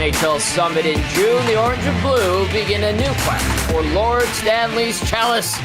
NHL Summit in June, the Orange and Blue begin a new quest for Lord Stanley's Chalice.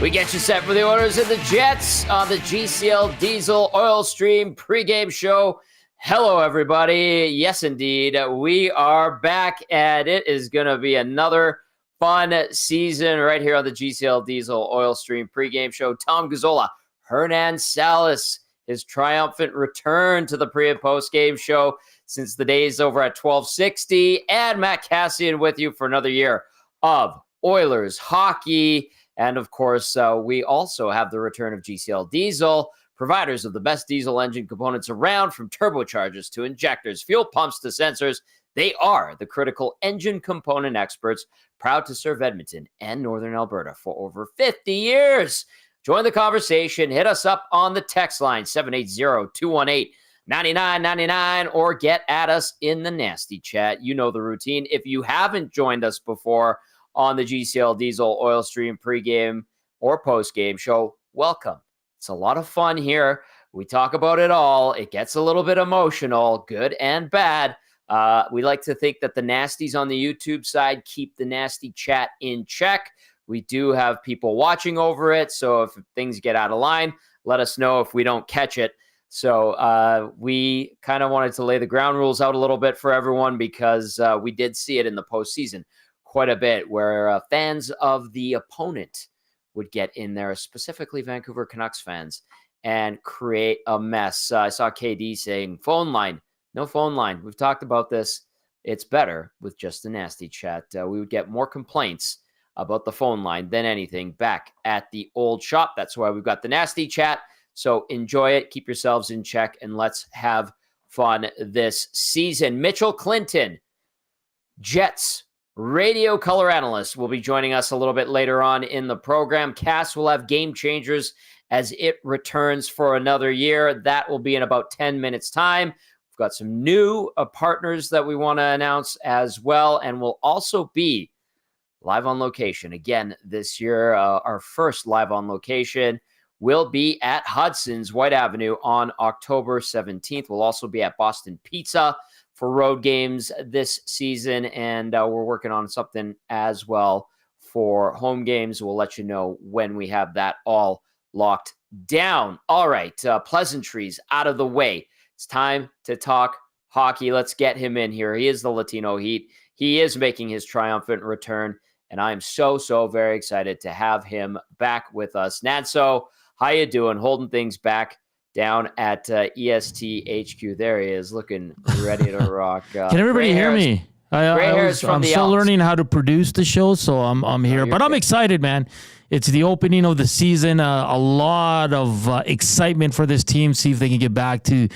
We get you set for the Oilers and the Jets on the GCL Diesel Oil Stream pregame show. Hello, everybody. Yes, indeed. We are back, and it is going to be another fun season right here on the GCL Diesel Oil Stream pregame show. Tom Gazzola, Hernan Salas, his triumphant return to the pre- and post-game show since the days over at 1260, and Matt Kassian with you for another year of Oilers hockey. And, of course, we also have the return of GCL Diesel, providers of the best diesel engine components around, from turbochargers to injectors, fuel pumps to sensors. They are the critical engine component experts, proud to serve Edmonton and Northern Alberta for over 50 years. Join the conversation. Hit us up on the text line, 780-218-9999, or get at us in the nasty chat. You know the routine. If you haven't joined us before on the GCL Diesel Oil Stream pregame or postgame show, welcome. It's a lot of fun here. We talk about it all. It gets a little bit emotional, good and bad. We like to think that the nasties on the YouTube side keep the nasty chat in check. We do have people watching over it, so if things get out of line, let us know if we don't catch it. So we kind of wanted to lay the ground rules out a little bit for everyone, because we did see it in the postseason quite a bit, where fans of the opponent would get in there, specifically Vancouver Canucks fans, and create a mess. I saw KD saying, phone line, no phone line. We've talked about this. It's better with just a nasty chat. We would get more complaints about the phone line than anything back at the old shop. That's why we've got the nasty chat. So enjoy it. Keep yourselves in check, and let's have fun this season. Mitchell Clinton, Jets radio color analyst, will be joining us a little bit later on in the program. Cass will have Game Changers as it returns for another year. That will be in about 10 minutes time. We've got some new partners that we want to announce as well, and we'll also be live on location again this year. Our first live on location will be at Hudson's White Avenue on October 17th. We'll also be at Boston Pizza for road games this season, and we're working on something as well for home games. We'll let you know when we have that all locked down. All right, pleasantries out of the way. It's time to talk hockey. Let's get him in here. He is the Latino Heat. He is making his triumphant return, and I'm so very excited to have him back with us. Nanso, how you doing? Holding things back down at EST HQ. There he is, looking ready to rock. Can everybody hear me? I'm still learning how to produce the show, so I'm here. But I'm excited, man. It's the opening of the season. A lot of excitement for this team. See if they can get back to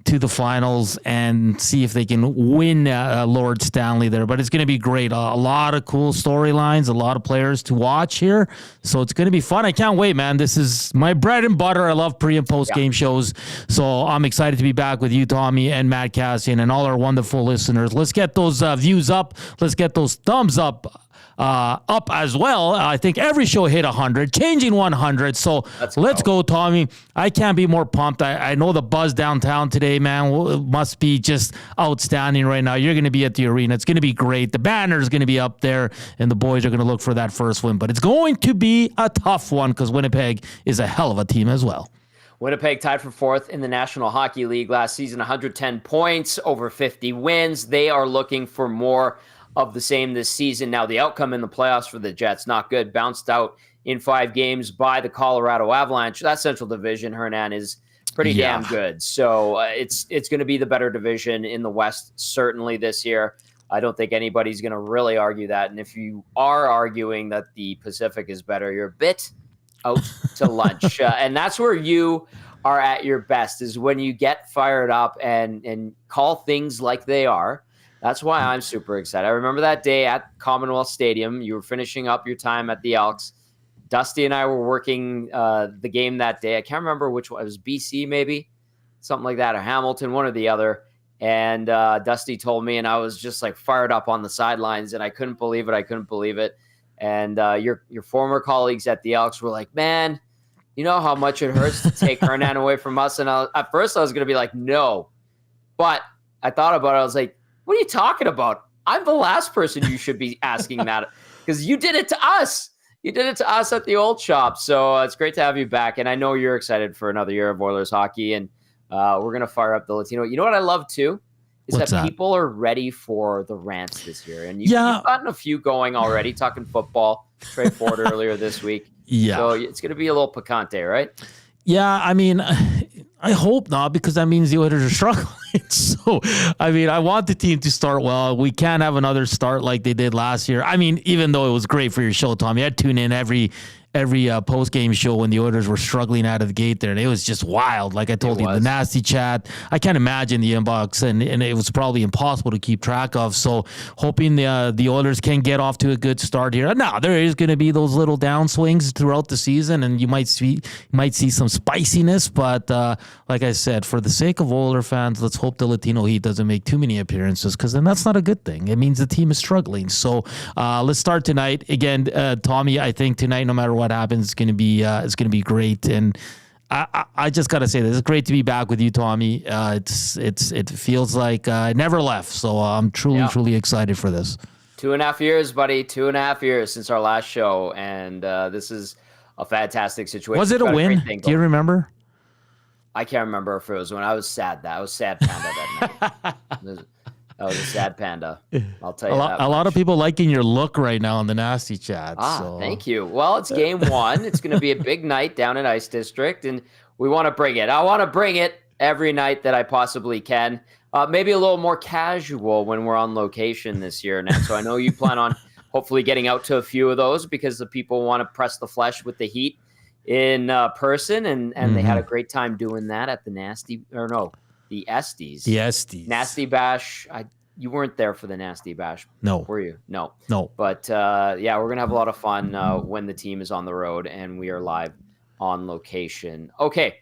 the finals and see if they can win Lord Stanley there. But it's going to be great. A lot of cool storylines, a lot of players to watch here. So it's going to be fun. I can't wait, man. This is my bread and butter. I love pre- and post-game shows. So I'm excited to be back with you, Tommy, and Matt Kassian, and all our wonderful listeners. Let's get those views up. Let's get those thumbs up as well. I think every show hit 100, changing 100. So let's go, Tommy. I can't be more pumped. I know the buzz downtown today, man, must be just outstanding right now. You're going to be at the arena. It's going to be great. The banner is going to be up there, and the boys are going to look for that first win. But it's going to be a tough one, because Winnipeg is a hell of a team as well. Winnipeg tied for fourth in the National Hockey League last season, 110 points, over 50 wins. They are looking for more of the same this season. Now, the outcome in the playoffs for the Jets, not good. Bounced out in 5 games by the Colorado Avalanche. That Central Division, Hernan, is pretty damn good. So it's going to be the better division in the West, certainly this year. I don't think anybody's going to really argue that. And if you are arguing that the Pacific is better, you're a bit out to lunch. And that's where you are at your best, is when you get fired up and call things like they are. That's why I'm super excited. I remember that day at Commonwealth Stadium. You were finishing up your time at the Elks. Dusty and I were working the game that day. I can't remember which one. It was BC maybe, something like that, or Hamilton, one or the other. And Dusty told me, and I was just like fired up on the sidelines, and I couldn't believe it. And your former colleagues at the Elks were like, man, you know how much it hurts to take Hernan away from us? And at first I was going to be like, no. But I thought about it. I was like, what are you talking about? I'm the last person you should be asking that because you did it to us. You did it to us at the old shop. So it's great to have you back. And I know you're excited for another year of Oilers hockey. And we're going to fire up the Latino. You know what I love too? Is that people are ready for the rants this year. And you've gotten a few going already, talking football. Trey Ford earlier this week. Yeah. So it's going to be a little picante, right? Yeah, I mean, I hope not, because that means the Oilers are struggling. So, I mean, I want the team to start well. We can't have another start like they did last year. I mean, even though it was great for your show, Tom, you had to tune in every post-game show when the Oilers were struggling out of the gate there, and it was just wild. Like I told you, the nasty chat, I can't imagine the inbox, and it was probably impossible to keep track of. So hoping the Oilers can get off to a good start here. Now, there is going to be those little downswings throughout the season, and you might see some spiciness, but like I said, for the sake of Oiler fans, let's hope the Latino Heat doesn't make too many appearances, because then that's not a good thing. It means the team is struggling. So let's start tonight. Again, Tommy, I think tonight, no matter what happens, it's going to be great. And I just got to say this, it's great to be back with you, Tommy. It feels like I never left. So I'm truly excited for this. 2.5 years, buddy. 2.5 years since our last show. And this is a fantastic situation. Was it a win? Do you remember? I can't remember if it was when I was sad. I was sad panda that night. That was a sad panda. I'll tell you a lot of people liking your look right now in the nasty chat. Thank you. Well, it's game one. It's going to be a big night down in Ice District, and we want to bring it. I want to bring it every night that I possibly can. Maybe a little more casual when we're on location this year, Nat. So I know you plan on hopefully getting out to a few of those, because the people want to press the flesh with the Heat in person, and they had a great time doing that at the the Estes. The Estes. Nasty Bash. You weren't there for the Nasty Bash. No. Were you? No. But we're going to have a lot of fun when the team is on the road and we are live on location. Okay.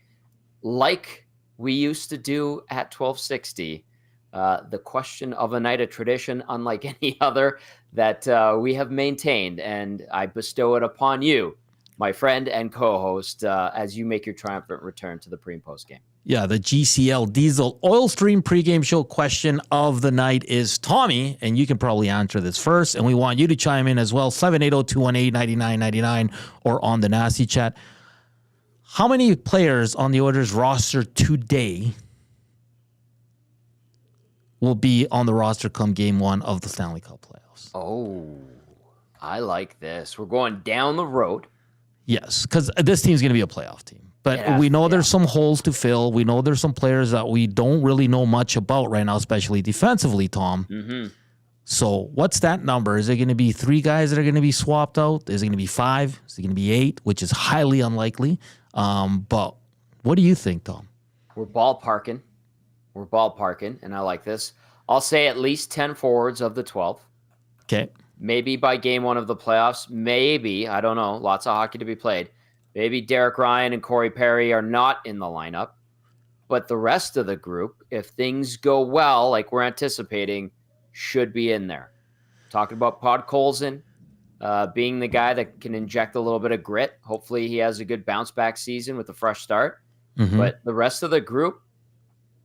Like we used to do at 1260, the question of a night, a tradition unlike any other that we have maintained, and I bestow it upon you, my friend and co-host, as you make your triumphant return to the pre- and post-game. Yeah, the GCL Diesel Oil Stream pregame show question of the night is, Tommy, and you can probably answer this first, and we want you to chime in as well, 780-218-9999 or on the nasty chat. How many players on the Oilers roster today will be on the roster come game one of the Stanley Cup playoffs? Oh, I like this. We're going down the road. Yes, because this team's going to be a playoff team. But we know there's some holes to fill. We know there's some players that we don't really know much about right now, especially defensively, Tom. Mm-hmm. So what's that number? Is it going to be 3 guys that are going to be swapped out? Is it going to be 5? Is it going to be 8, which is highly unlikely? But what do you think, Tom? We're ballparking, and I like this. I'll say at least 10 forwards of the 12. Okay. Maybe by game one of the playoffs. Maybe, I don't know. Lots of hockey to be played. Maybe Derek Ryan and Corey Perry are not in the lineup, but the rest of the group, if things go well, like we're anticipating, should be in there. Talking about Podkolzin being the guy that can inject a little bit of grit. Hopefully he has a good bounce back season with a fresh start. Mm-hmm. But the rest of the group,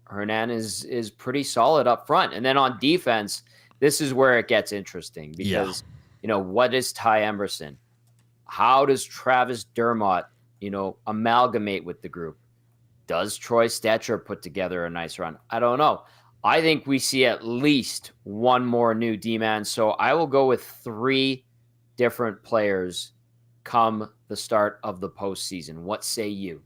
Hernan is pretty solid up front. And then on defense, this is where it gets interesting because, what is Ty Emberson? How does Travis Dermott, amalgamate with the group? Does Troy Stetcher put together a nice run? I don't know. I think we see at least one more new D-man. So I will go with 3 different players come the start of the postseason. What say you?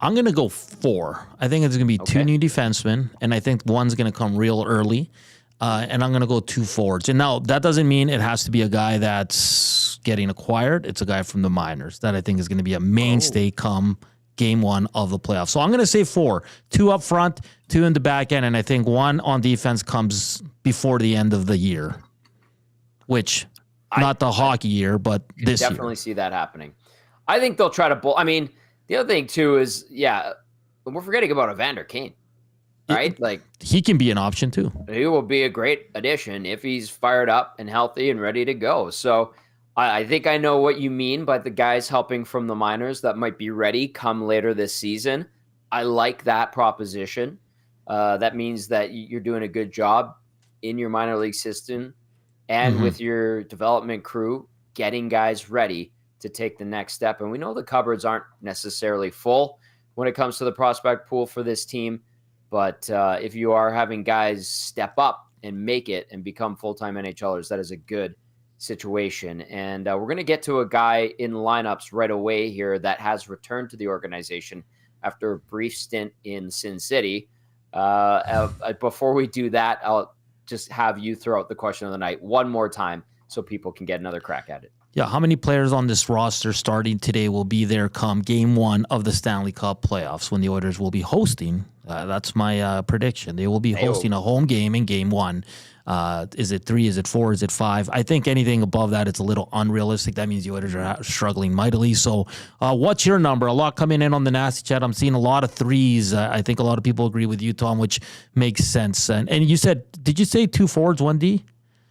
I'm going to go 4. I think it's going to be 2 new defensemen, and I think one's going to come real early. And I'm going to go 2 forwards. And now that doesn't mean it has to be a guy that's getting acquired. It's a guy from the minors that I think is going to be a mainstay come game one of the playoffs. So I'm going to say 4, 2 up front, 2 in the back end. And I think 1 on defense comes before the end of the year, which not the hockey year, but this year. Definitely see that happening. I think they'll try to the other thing too is, we're forgetting about Evander Kane. Right? He can be an option too. He will be a great addition if he's fired up and healthy and ready to go. So I think I know what you mean by the guys helping from the minors that might be ready come later this season. I like that proposition. That means that you're doing a good job in your minor league system and with your development crew, getting guys ready to take the next step. And we know the cupboards aren't necessarily full when it comes to the prospect pool for this team. But if you are having guys step up and make it and become full-time NHLers, that is a good situation. And we're going to get to a guy in lineups right away here that has returned to the organization after a brief stint in Sin City. Before we do that, I'll just have you throw out the question of the night one more time so people can get another crack at it. Yeah, how many players on this roster starting today will be there come Game 1 of the Stanley Cup playoffs when the Oilers will be hosting? That's my prediction. They will be hosting a home game in Game 1. Is it 3? Is it 4? Is it 5? I think anything above that, it's a little unrealistic. That means the Oilers are struggling mightily. So what's your number? A lot coming in on the Nasty Chat. I'm seeing a lot of 3s. I think a lot of people agree with you, Tom, which makes sense. And you said, did you say 2 forwards, 1 D?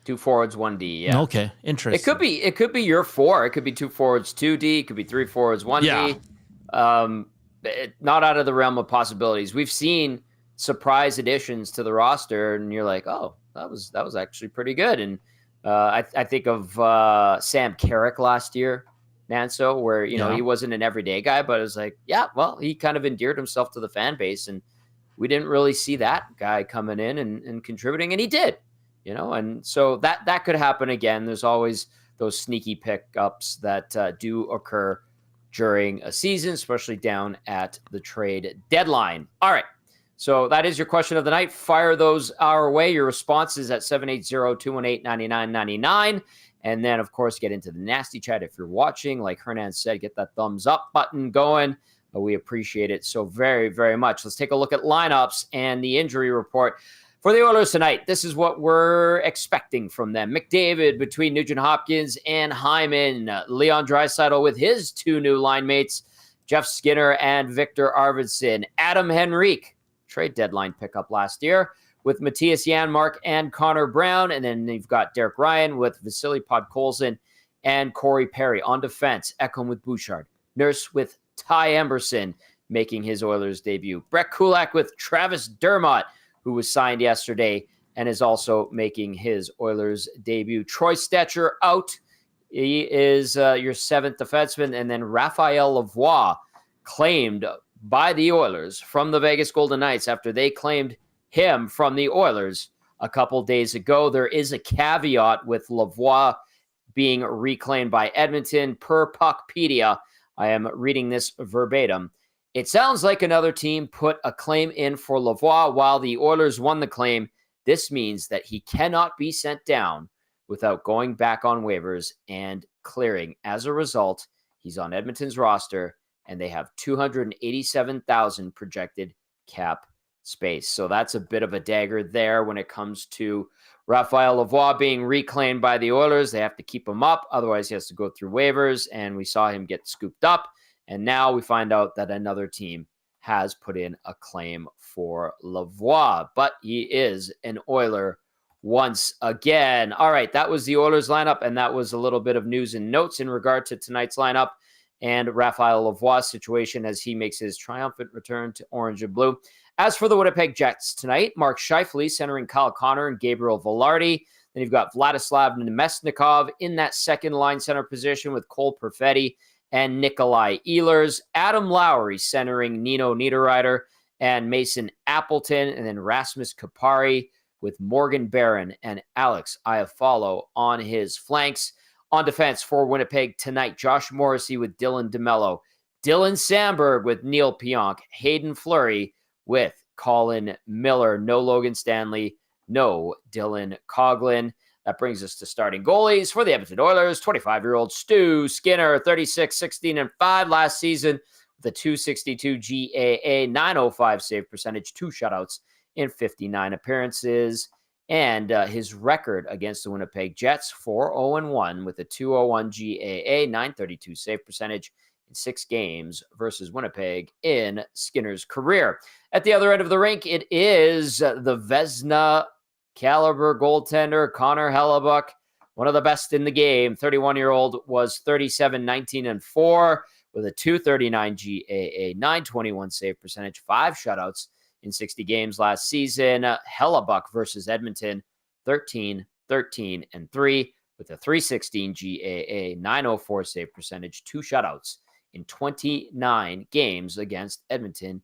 2 forwards, 1 D. Yeah. Okay. Interesting. It could be your 4. It could be 2 forwards, 2 D. It could be 3 forwards, 1 D. Not out of the realm of possibilities. We've seen surprise additions to the roster, and you're like, oh, that was actually pretty good. And I think of Sam Carrick last year, Nanso, where he wasn't an everyday guy, but it was like, yeah, well, he kind of endeared himself to the fan base, and we didn't really see that guy coming in and contributing, and he did. And so that could happen again. There's always those sneaky pickups that do occur during a season, especially down at the trade deadline. All right. So that is your question of the night. Fire those our way. Your responses at 780-218-9999. And then, of course, get into the Nasty Chat. If you're watching, like Hernan said, get that thumbs up button going. We appreciate it so very, very much. Let's take a look at lineups and the injury report for the Oilers tonight. This is what we're expecting from them. McDavid between Nugent-Hopkins and Hyman. Leon Draisaitl with his 2 new line mates, Jeff Skinner and Victor Arvidsson. Adam Henrique, trade deadline pickup last year, with Matthias Janmark and Connor Brown. And then you've got Derek Ryan with Vasily Podkolzin and Corey Perry. On defense, Ekholm with Bouchard. Nurse with Ty Emberson making his Oilers debut. Brett Kulak with Travis Dermott, who was signed yesterday and is also making his Oilers debut. Troy Stetcher out. He is your 7th defenseman. And then Raphael Lavoie, claimed by the Oilers from the Vegas Golden Knights after they claimed him from the Oilers a couple days ago. There is a caveat with Lavoie being reclaimed by Edmonton per Puckpedia. I am reading this verbatim. It sounds like another team put a claim in for Lavoie while the Oilers won the claim. This means that he cannot be sent down without going back on waivers and clearing. As a result, he's on Edmonton's roster, and they have $287,000 projected cap space. So that's a bit of a dagger there when it comes to Raphael Lavoie being reclaimed by the Oilers. They have to keep him up. Otherwise, he has to go through waivers, and we saw him get scooped up. And now we find out that another team has put in a claim for Lavoie, but he is an Oiler once again. All right, that was the Oilers lineup, and that was a little bit of news and notes in regard to tonight's lineup and Raphael Lavoie's situation as he makes his triumphant return to orange and blue. As for the Winnipeg Jets tonight, Mark Scheifele centering Kyle Connor and Gabriel Velarde. Then you've got Vladislav Nemesnikov in that second line center position with Cole Perfetti and Nikolai Ehlers. Adam Lowry centering Nino Niederreiter and Mason Appleton, and then Rasmus Kupari with Morgan Barron and Alex Iafallo on his flanks. On defense for Winnipeg tonight, Josh Morrissey with Dylan DeMello, Dylan Samberg with Neil Pionk, Hayden Fleury with Colin Miller. No Logan Stanley, no Dylan Coughlin. That brings us to starting goalies for the Edmonton Oilers. 25-year-old Stu Skinner, 36, 16, and 5 last season with a .262 GAA, .905 save percentage, 2 shutouts in 59 appearances. And his record against the Winnipeg Jets, 4-0-1 with a .201 GAA, .932 save percentage in 6 games versus Winnipeg in Skinner's career. At the other end of the rink, it is the Vezina caliber goaltender Connor Hellebuyck, one of the best in the game. 31-year-old was 37, 19, and 4 with a .239 GAA, .921 save percentage, 5 shutouts in 60 games last season. Hellebuyck versus Edmonton 13, 13, and 3 with a 316 GAA, 904 save percentage, 2 shutouts in 29 games against Edmonton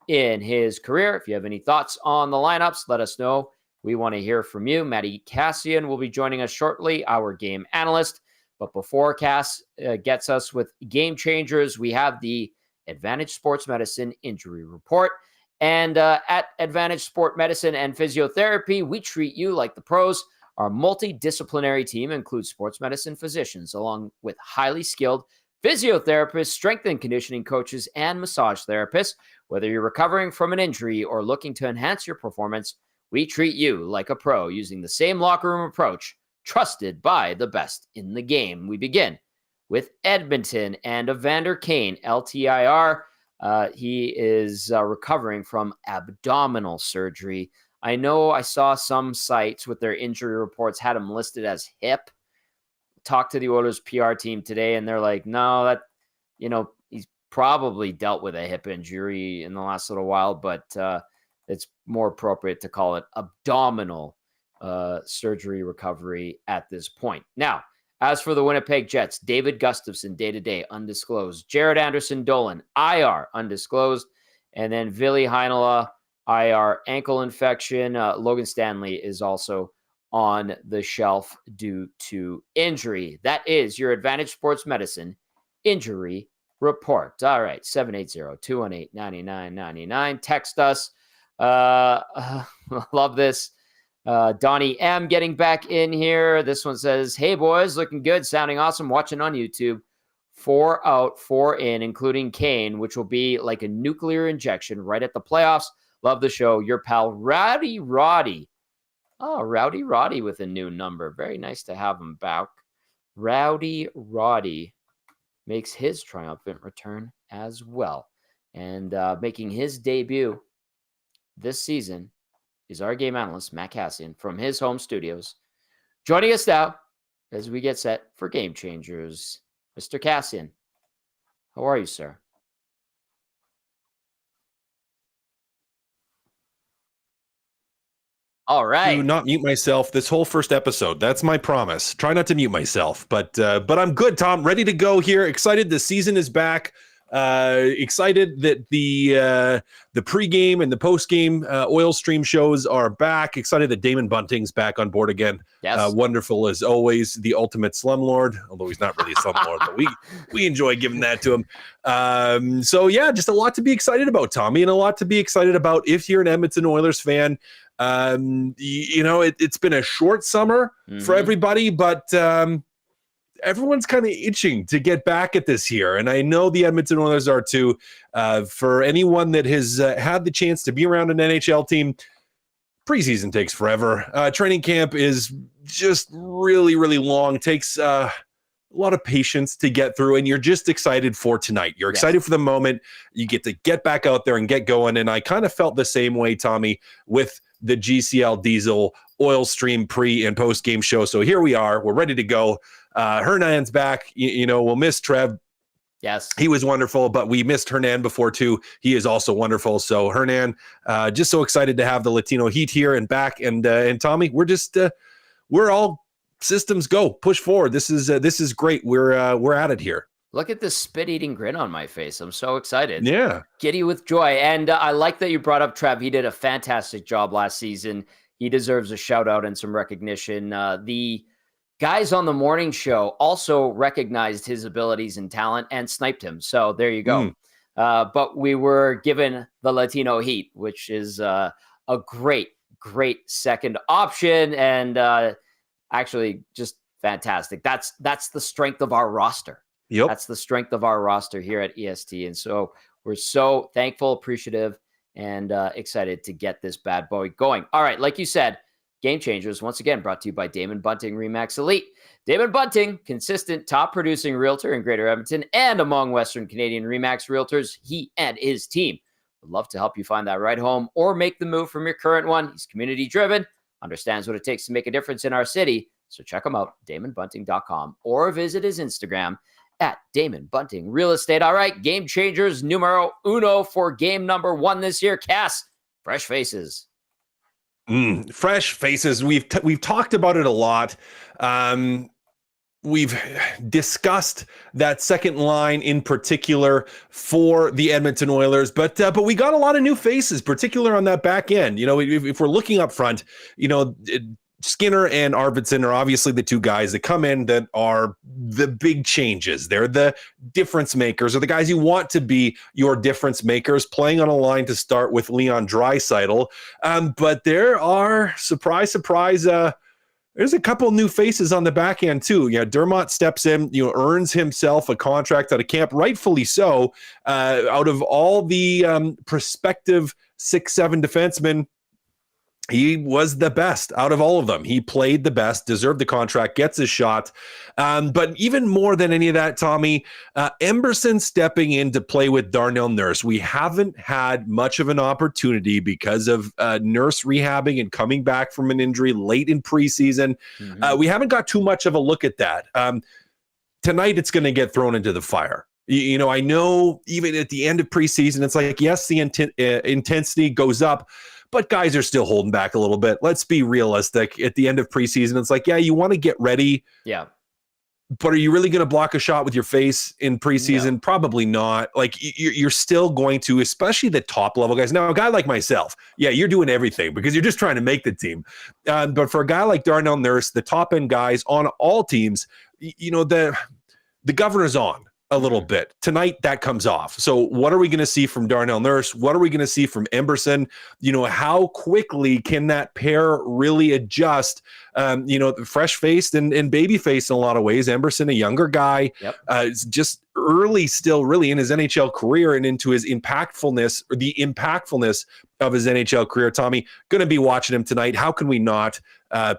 in his career. If you have any thoughts on the lineups, let us know. We want to hear from you. Matty Kassian will be joining us shortly, our game analyst. But before Cass gets us with game changers, we have the Advantage Sports Medicine injury report. And at Advantage Sport Medicine and Physiotherapy, we treat you like the pros. Our multidisciplinary team includes sports medicine physicians, along with highly skilled physiotherapists, strength and conditioning coaches, and massage therapists. Whether you're recovering from an injury or looking to enhance your performance, we treat you like a pro using the same locker room approach, trusted by the best in the game. We begin with Edmonton and Evander Kane, LTIR. He is recovering from abdominal surgery. I know I saw some sites with their injury reports had him listed as hip. Talked to the Oilers PR team today, and they're like, no, he's probably dealt with a hip injury in the last little while, but it's more appropriate to call it abdominal surgery recovery at this point. Now, as for the Winnipeg Jets, David Gustafsson, day-to-day, undisclosed. Jared Anderson-Dolan, IR, undisclosed. And then Ville Heinola, IR, ankle infection. Logan Stanley is also on the shelf due to injury. That is your Advantage Sports Medicine injury report. All right, 780-218-9999. Text us. Love this. Donnie M getting back in here. This one says, hey boys, looking good, sounding awesome, watching on YouTube. 4 out, 4 in, including Kane, which will be like a nuclear injection right at the playoffs. Love the show. Your pal, Rowdy Roddy. Oh, Rowdy Roddy with a new number. Very nice to have him back. Rowdy Roddy makes his triumphant return as well. And making his debut this season is our game analyst, Matt Kassian, from his home studios. Joining us now as we get set for Game Changers. Mr. Kassian, how are you, sir? All right. Do not mute myself this whole first episode. That's my promise. Try not to mute myself. But I'm good, Tom. Ready to go here. Excited. The season is back. Excited that the pregame and the postgame oil stream shows are back. Excited that Damon Bunting's back on board again. Yes. Wonderful as always, the ultimate slumlord, although he's not really a slumlord, but we enjoy giving that to him. So yeah, just a lot to be excited about, Tommy, and a lot to be excited about if you're an Edmonton Oilers fan. It's been a short summer for everybody, but everyone's kind of itching to get back at this here. And I know the Edmonton Oilers are too. For anyone that has had the chance to be around an NHL team, preseason takes forever. Training camp is just really, really long. Takes a lot of patience to get through, and you're just excited for tonight. You're excited for the moment. You get to get back out there and get going. And I kind of felt the same way, Tommy, with the GCL Diesel Oil Stream pre and post game show. So here we are. We're ready to go. Hernan's back. We'll miss Trev. Yes, he was wonderful, but we missed Hernan before too. He is also wonderful. So Hernan, just so excited to have the Latino Heat here and back. And Tommy, we're all systems go, push forward. This is great. We're at it here. Look at this spit-eating grin on my face. I'm so excited. Yeah. Giddy with joy. And I like that you brought up Trev. He did a fantastic job last season. He deserves a shout-out and some recognition. The guys on the morning show also recognized his abilities and talent and sniped him. So there you go. But we were given the Latino Heat, which is a great, great second option. And actually just fantastic. That's the strength of our roster. Yep. That's the strength of our roster here at EST. And so we're so thankful, appreciative, and excited to get this bad boy going. All right, like you said, Game Changers, once again, brought to you by Damon Bunting RE/MAX Elite. Damon Bunting, consistent top-producing realtor in Greater Edmonton and among Western Canadian RE/MAX realtors. He and his team would love to help you find that right home or make the move from your current one. He's community-driven, understands what it takes to make a difference in our city. So check him out, DamonBunting.com, or visit his Instagram at Damon Bunting Real Estate. All right, Game Changers numero uno for game number 1 this year. Cass, fresh faces. Fresh faces. We've talked about it a lot. We've discussed that second line in particular for the Edmonton Oilers, but we got a lot of new faces, particularly on that back end. If we're looking up front, Skinner and Arvidsson are obviously the two guys that come in that are the big changes. They're the difference makers, or the guys you want to be your difference makers, playing on a line to start with Leon Draisaitl. But there are, surprise, there's a couple new faces on the back end too. Dermott steps in, earns himself a contract out of camp, rightfully so. Out of all the prospective 6'7" defensemen, he was the best out of all of them. He played the best, deserved the contract, gets his shot. But even more than any of that, Tommy, Emberson stepping in to play with Darnell Nurse. We haven't had much of an opportunity because of Nurse rehabbing and coming back from an injury late in preseason. We haven't got too much of a look at that. Tonight, it's going to get thrown into the fire. I know even at the end of preseason, it's like, yes, the intensity goes up, but guys are still holding back a little bit. Let's be realistic. At the end of preseason, it's like, yeah, you want to get ready. Yeah. But are you really going to block a shot with your face in preseason? No. Probably not. Like, you're still going to, especially the top level guys. Now, a guy like myself, yeah, you're doing everything because you're just trying to make the team. But for a guy like Darnell Nurse, the top end guys on all teams, the governor's on a little bit. Tonight, that comes off. So what are we going to see from Darnell Nurse? What are we going to see from Emberson? How quickly can that pair really adjust? Fresh-faced and baby-faced in a lot of ways. Emberson, a younger guy, just early still really in his NHL career and into his impactfulness, or the impactfulness of his NHL career. Tommy, going to be watching him tonight. How can we not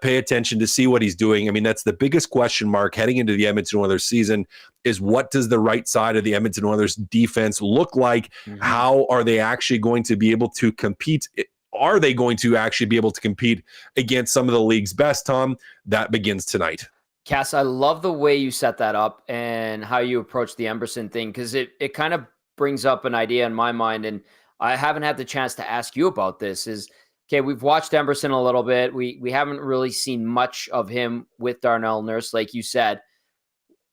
pay attention to see what he's doing? I mean, that's the biggest question mark heading into the Edmonton Oilers season, is what does the right side of the Edmonton Oilers defense look like? How are they actually going to be able to compete? Are they going to actually be able to compete against some of the league's best, Tom? That begins tonight. Cass, I love the way you set that up and how you approach the Emberson thing, because it kind of brings up an idea in my mind, and I haven't had the chance to ask you about this. Okay, we've watched Emberson a little bit. We haven't really seen much of him with Darnell Nurse, like you said.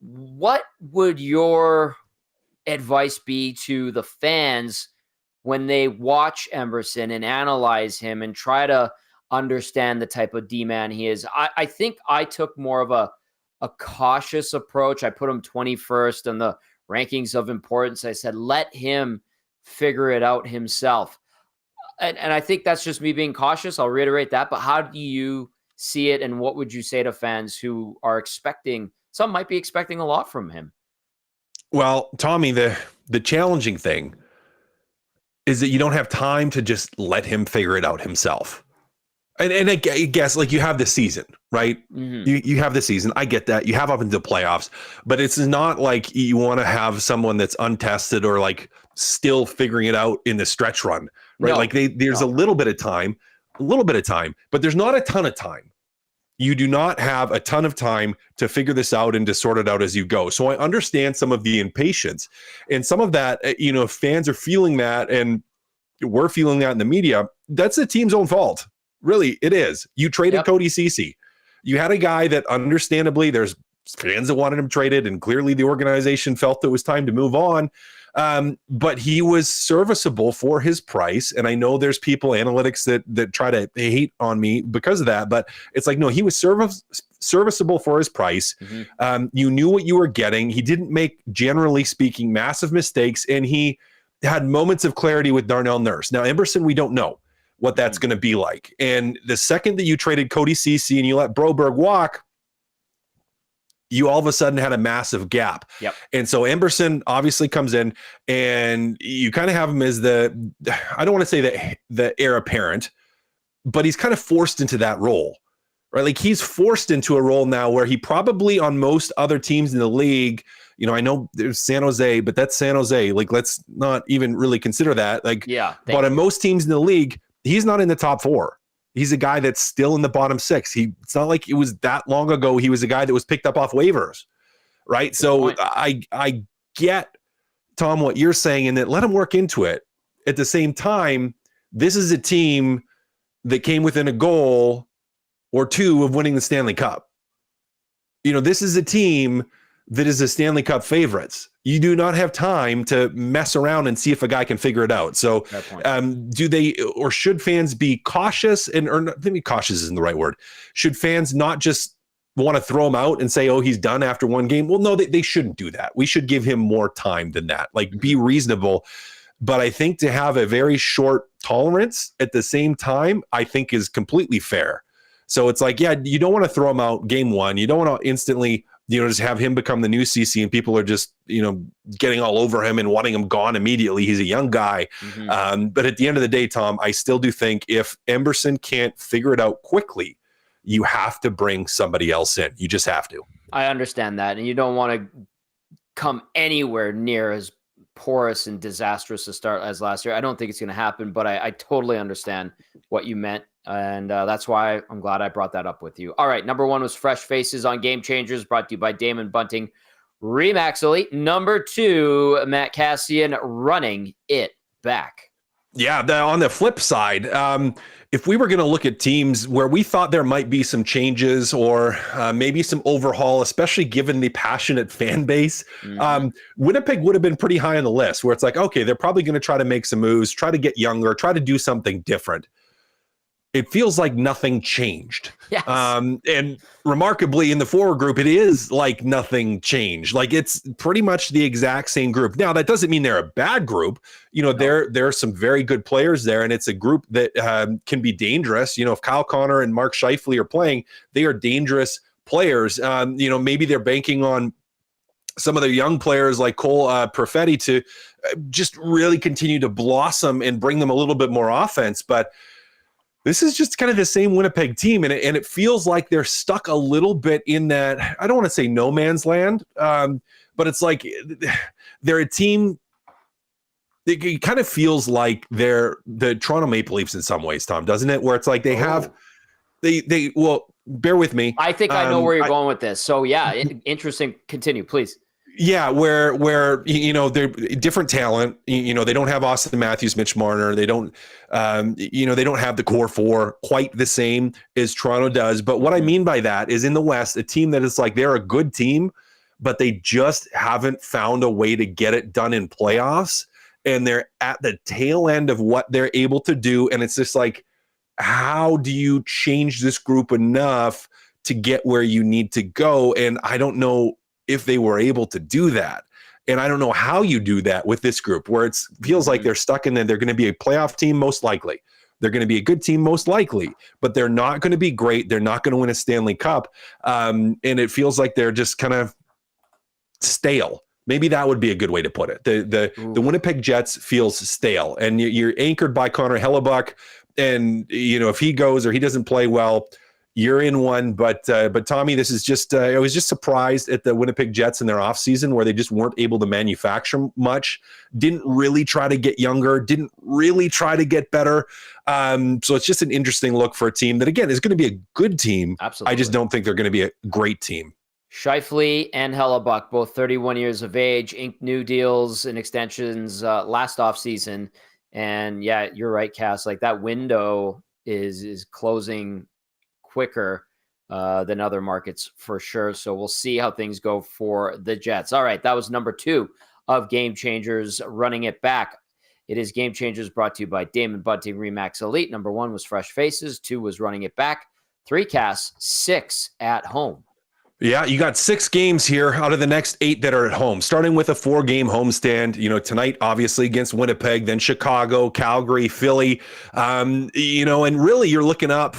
What would your advice be to the fans when they watch Emberson and analyze him and try to understand the type of D-man he is? I think I took more of a cautious approach. I put him 21st on the rankings of importance. I said, let him figure it out himself. And I think that's just me being cautious. I'll reiterate that. But how do you see it? And what would you say to fans who are expecting, some might be expecting a lot from him? Well, Tommy, the challenging thing is that you don't have time to just let him figure it out himself. And I guess, like, you have the season, right? You have the season. I get that. You have up into the playoffs, but it's not like you want to have someone that's untested or like still figuring it out in the stretch run, right? No, like there's a little bit of time, but there's not a ton of time. You do not have a ton of time to figure this out and to sort it out as you go. So I understand some of the impatience and some of that, fans are feeling that, and we're feeling that in the media. That's the team's own fault. Really, it is. You traded Cody Ceci. You had a guy that understandably there's fans that wanted him traded, and clearly the organization felt it was time to move on. But he was serviceable for his price. And I know there's people, analytics, that try to hate on me because of that. But it's like, no, he was serviceable for his price. You knew what you were getting. He didn't make, generally speaking, massive mistakes. And he had moments of clarity with Darnell Nurse. Now, Emberson, we don't know what that's going to be like. And the second that you traded Cody Ceci and you let Broberg walk, you all of a sudden had a massive gap. And so Emberson obviously comes in, and you kind of have him as I don't want to say the heir apparent, but he's kind of forced into that role, right? Like, he's forced into a role now where he probably, on most other teams in the league, I know there's San Jose, but that's San Jose. Like, let's not even really consider that. Like, but on most teams in the league, he's not in the top four. He's a guy that's still in the bottom six. It's not like it was that long ago he was a guy that was picked up off waivers, right? So I get, Tom, what you're saying, and that let him work into it. At the same time, this is a team that came within a goal or two of winning the Stanley Cup. This is a team that is the Stanley Cup favorites. You do not have time to mess around and see if a guy can figure it out. So do they, or should fans be cautious maybe cautious isn't the right word. Should fans not just want to throw him out and say, oh, he's done after one game? Well, no, they shouldn't do that. We should give him more time than that. Like, be reasonable. But I think to have a very short tolerance at the same time, I think is completely fair. So it's like, yeah, you don't want to throw him out game one. You don't want to instantly, just have him become the new CC and people are just, getting all over him and wanting him gone immediately. He's a young guy. But at the end of the day, Tom, I still do think if Emberson can't figure it out quickly, you have to bring somebody else in. You just have to. I understand that. And you don't want to come anywhere near as porous and disastrous a start as last year. I don't think it's going to happen, but I totally understand what you meant. And that's why I'm glad I brought that up with you. All right. Number one was Fresh Faces on Game Changers, brought to you by Damon Bunting Remax Elite. Number two, Matt Kassian, Running It Back. Yeah. On the flip side, if we were going to look at teams where we thought there might be some changes or maybe some overhaul, especially given the passionate fan base, Winnipeg would have been pretty high on the list, where it's like, okay, they're probably going to try to make some moves, try to get younger, try to do something different. It feels like nothing changed. Yes. And remarkably, in the forward group, it is like nothing changed. Like, it's pretty much the exact same group. Now, that doesn't mean they're a bad group. There are some very good players there, and it's a group that can be dangerous. If Kyle Connor and Mark Scheifele are playing, they are dangerous players. Maybe they're banking on some of their young players like Cole Perfetti to just really continue to blossom and bring them a little bit more offense. But this is just kind of the same Winnipeg team, and it feels like they're stuck a little bit in that, I don't want to say no man's land, but it's like they're a team. It kind of feels like they're the Toronto Maple Leafs in some ways, Tom, doesn't it? Where it's like they have, well, bear with me. I think I know where you're going with this. So yeah, interesting. Continue, please. Yeah, where they're different talent. They don't have Austin Matthews, Mitch Marner. They don't, they don't have the core four quite the same as Toronto does. But what I mean by that is in the West, a team that is like they're a good team, but they just haven't found a way to get it done in playoffs, and they're at the tail end of what they're able to do. And it's just like, how do you change this group enough to get where you need to go? And I don't know if they were able to do that. And I don't know how you do that with this group, where it feels like they're stuck in there. They're going to be a playoff team, most likely. They're going to be a good team, most likely, but they're not going to be great. They're not going to win a Stanley Cup. And it feels like they're just kind of stale. Maybe that would be a good way to put it. The Winnipeg Jets feels stale, and you're anchored by Connor Hellebuck. And, if he goes or he doesn't play well, you're in one. But Tommy, this is just, I was just surprised at the Winnipeg Jets in their offseason, where they just weren't able to manufacture much, didn't really try to get younger, didn't really try to get better. So it's just an interesting look for a team that, again, is going to be a good team. Absolutely. I just don't think they're going to be a great team. Scheifele and Hellebuck, both 31 years of age, inked new deals and extensions last offseason. And yeah, you're right, Cass. Like, that window is closing quicker than other markets for sure. So we'll see how things go for the Jets. All right, that was number two of Game Changers, Running It Back. It is Game Changers, brought to you by Damon Bunting Remax Elite. Number one was Fresh Faces. Two was Running It Back. Three, Cass, six at home. Yeah, you got 6 games here out of the next 8 that are at home, starting with a 4-game homestand, tonight, obviously, against Winnipeg, then Chicago, Calgary, Philly, and really you're looking up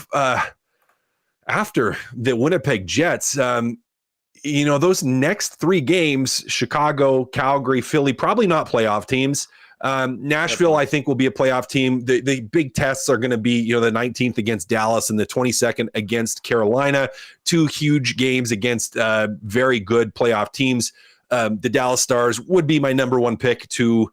after the Winnipeg Jets, those next 3 games, Chicago, Calgary, Philly, probably not playoff teams. Nashville, I think, will be a playoff team. The big tests are going to be, the 19th against Dallas and the 22nd against Carolina. 2 huge games against very good playoff teams. The Dallas Stars would be my number one pick to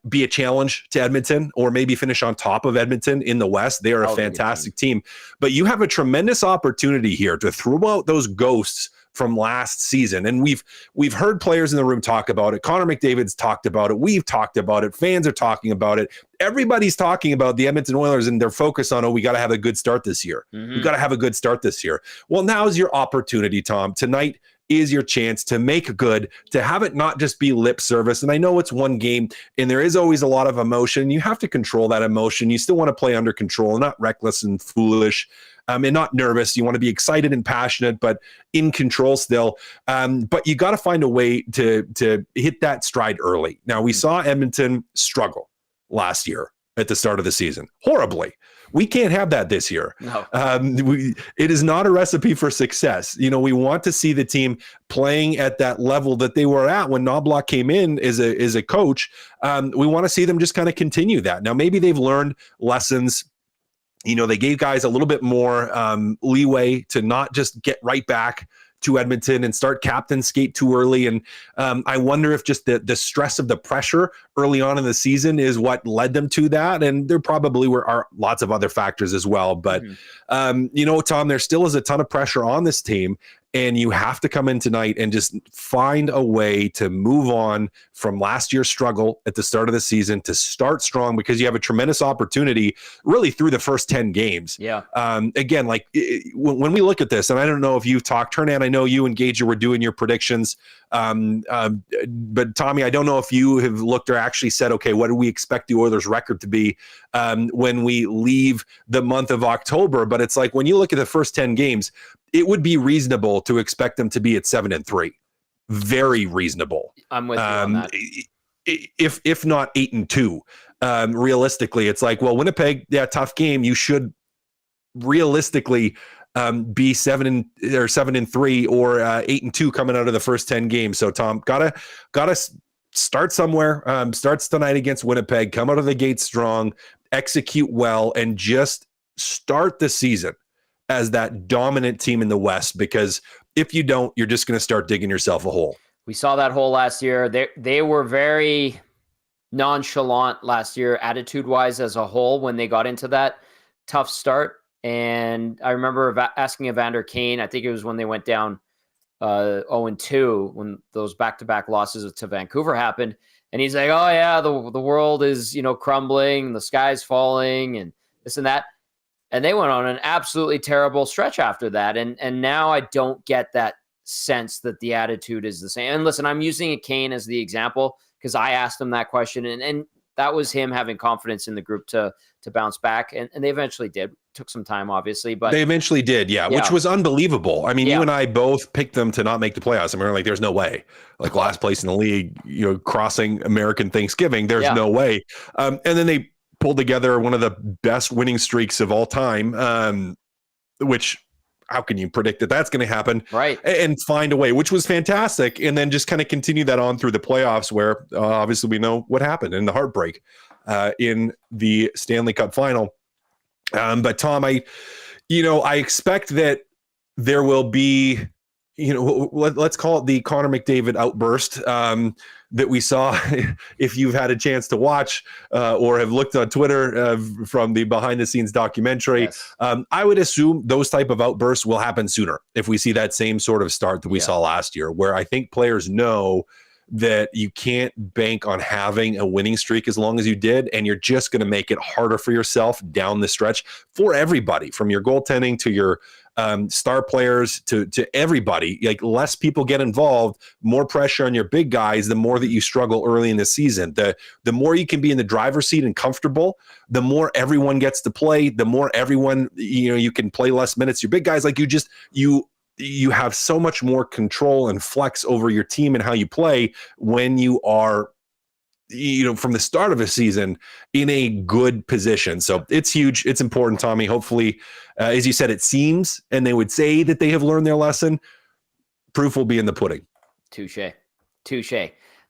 be a challenge to Edmonton or maybe finish on top of Edmonton in the West. They are a fantastic team. But you have a tremendous opportunity here to throw out those ghosts from last season. And we've heard players in the room talk about it. Connor McDavid's talked about it. We've talked about it. Fans are talking about it. Everybody's talking about the Edmonton Oilers and their focus on, we got to have a good start this year. We got to have a good start this year. Well, now's your opportunity, Tom. Tonight is your chance to make good, to have it not just be lip service. And I know it's one game and there is always a lot of emotion. You have to control that emotion. You still want to play under control, not reckless and foolish. And not nervous. You want to be excited and passionate, but in control still. But you got to find a way to hit that stride early. Now, we saw Edmonton struggle last year at the start of the season, horribly. We can't have that this year. No. It is not a recipe for success. We want to see the team playing at that level that they were at when Knobloch came in as a coach. We want to see them just kind of continue that. Now, maybe they've learned lessons. They gave guys a little bit more leeway to not just get right back to Edmonton and start captain skate too early. And I wonder if just the stress of the pressure early on in the season is what led them to that. And there probably are lots of other factors as well. But, Tom, there still is a ton of pressure on this team. And you have to come in tonight and just find a way to move on from last year's struggle at the start of the season to start strong, because you have a tremendous opportunity really through the first 10 games. Yeah. Again, when we look at this, and I don't know if you've talked, Hernan, I know you and Gage were doing your predictions. But Tommy, I don't know if you have looked or actually said, okay, what do we expect the Oilers record to be when we leave the month of October? But it's like, when you look at the first 10 games, it would be reasonable to expect them to be at 7-3. Very reasonable. I'm with you on that. If not 8-2. Realistically, it's like, well, Winnipeg, tough game. You should realistically be 7-3 or 8-2 coming out of the first 10 games. So Tom, gotta start somewhere. Starts tonight against Winnipeg. Come out of the gate strong, execute well, and just start the season as that dominant team in the West, because if you don't, you're just going to start digging yourself a hole. We saw that hole last year. They were very nonchalant last year, attitude-wise as a whole, when they got into that tough start. And I remember asking Evander Kane, I think it was when they went down 0-2, when those back-to-back losses to Vancouver happened. And he's like, oh, yeah, the world is, crumbling, the sky's falling, and this and that. And they went on an absolutely terrible stretch after that. And now I don't get that sense that the attitude is the same. And listen, I'm using Kane as the example because I asked him that question, and that was him having confidence in the group to bounce back. And they eventually did. Took some time, obviously, but they eventually did. Yeah. Which was unbelievable. I mean, you and I both picked them to not make the playoffs. I mean, we're like, there's no way. Like, last place in the league, crossing American Thanksgiving, there's no way. And then they pulled together one of the best winning streaks of all time, which, how can you predict that that's going to happen? Right. And find a way, which was fantastic. And then just kind of continue that on through the playoffs, where obviously we know what happened in the heartbreak in the Stanley Cup final. But Tom, I expect that there will be, let's call it the Connor McDavid outburst that we saw. If you've had a chance to watch or have looked on Twitter from the behind the scenes documentary, yes. I would assume those type of outbursts will happen sooner if we see that same sort of start that we saw last year, where I think players know that you can't bank on having a winning streak as long as you did, and you're just going to make it harder for yourself down the stretch for everybody, from your goaltending to your star players to everybody. Like, less people get involved, more pressure on your big guys, the more that you struggle early in the season. The more you can be in the driver's seat and comfortable, the more everyone gets to play, the more everyone, you can play less minutes. Your big guys, like, you have so much more control and flex over your team and how you play when you are, from the start of a season in a good position. So it's huge. It's important, Tommy. Hopefully, as you said, it seems, and they would say that they have learned their lesson. Proof will be in the pudding. Touche.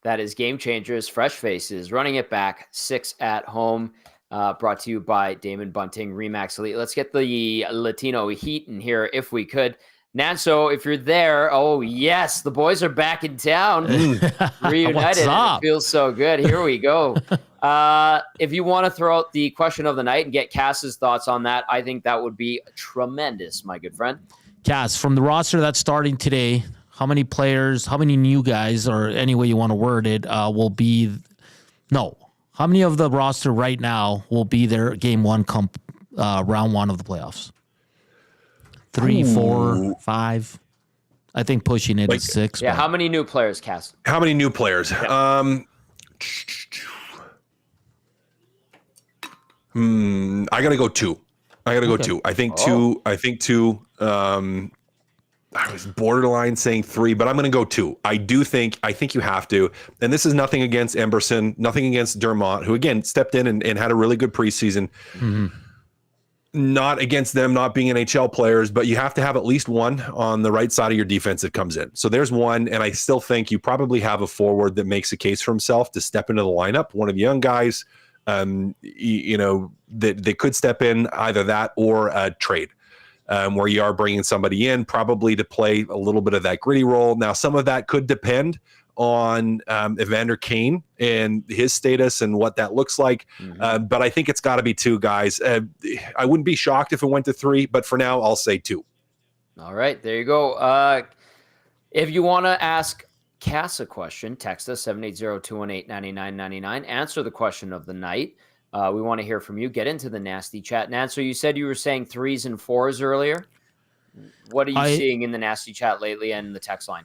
That is Game Changers, Fresh Faces, running it back, 6 at home. Brought to you by Damon Bunting, Remax Elite. Let's get the Latino Heat in here if we could. Nanso, if you're there, oh, yes, the boys are back in town. Reunited. It feels so good. Here we go. If you want to throw out the question of the night and get Cass's thoughts on that, I think that would be tremendous, my good friend. Cass, from the roster that's starting today, how many players, how many new guys, or any way you want to word it, how many of the roster right now will be there game one, round one of the playoffs? 3, 4, 5. I think pushing it is 6. Yeah, how many new players, Cass? How many new players? Yeah. I gotta go 2. Go 2. I think 2. I think 2. I was borderline saying 3, but I'm gonna go 2. I think you have to. And this is nothing against Emberson, nothing against Dermott, who again stepped in and had a really good preseason. Mm-hmm. Not against them not being NHL players, but you have to have at least one on the right side of your defense that comes in. So there's one, and I still think you probably have a forward that makes a case for himself to step into the lineup. One of the young guys, that could step in, either that or a trade, where you are bringing somebody in probably to play a little bit of that gritty role. Now, some of that could depend on Evander Kane and his status and what that looks like. Mm-hmm. But I think it's got to be 2 guys. I wouldn't be shocked if it went to 3, but for now, I'll say 2. All right, there you go. If you want to ask Cass a question, text us 780-218-9999. Answer the question of the night. We want to hear from you. Get into the nasty chat. Nancy, you said you were saying 3s and 4s earlier. What are you seeing in the nasty chat lately and the text line?